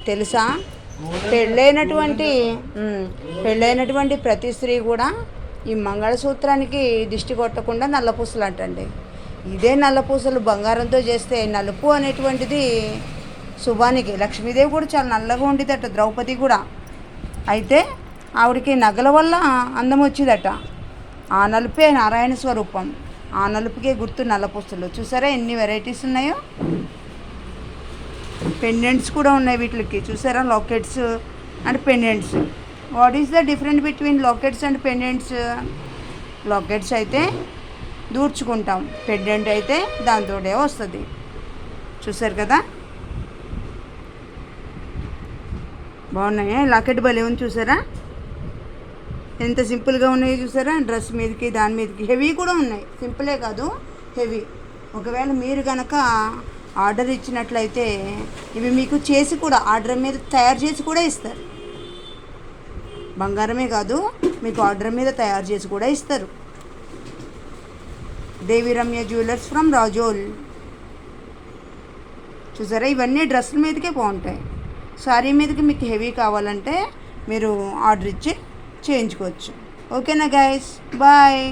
తెలుసా? పెళ్ళైనటువంటి పెళ్ళైనటువంటి ప్రతి స్త్రీ కూడా ఈ మంగళసూత్రానికి దిష్టి కొట్టకుండా నల్లపూసలు అంటండి. ఇదే నల్లపూసలు బంగారంతో చేస్తే నలుపు అనేటువంటిది శుభానికి. లక్ష్మీదేవి కూడా చాలా నల్లగా ఉండేదట, ద్రౌపది కూడా. అయితే ఆవిడకి నగల వల్ల అందం వచ్చిందట. ఆ నలుపే నారాయణ స్వరూపం. ఆ నలుపుకే గుర్తు నల్లపూసలు. చూసారా ఎన్ని వెరైటీస్ ఉన్నాయో. పెండెంట్స్ కూడా ఉన్నాయి వీటికి. చూసారా, lockets and pendants. What is the difference between lockets and pendants? Lockets అయితే దూర్చుకుంటాం, పెండెంట్ అయితే దాంతోటే వస్తుంది. చూసారు కదా, బాగున్నాయి. లాకెట్ భలే ఉంది చూసారా, ఎంత సింపుల్గా ఉన్నాయో చూసారా. డ్రెస్ మీదకి దాని మీదకి హెవీ కూడా ఉన్నాయి, సింపులే కాదు హెవీ. ఒకవేళ మీరు కనుక ఆర్డర్ ఇచ్చినట్లయితే ఇవి మీకు చేసి కూడా ఆర్డర్ మీద తయారు చేసి కూడా ఇస్తారు. బంగారమే కాదు, మీకు ఆర్డర్ మీద తయారు చేసి కూడా ఇస్తారు. దేవి రమ్య జ్యువెలర్స్ ఫ్రమ్ రాజోల్. చూసారా, ఇవన్నీ డ్రెస్సుల మీదకే బాగుంటాయి. శారీ మీదకి మీకు హెవీ కావాలంటే మీరు ఆర్డర్ ఇచ్చి చేయించుకోవచ్చు. ఓకేనా గైస్, బాయ్.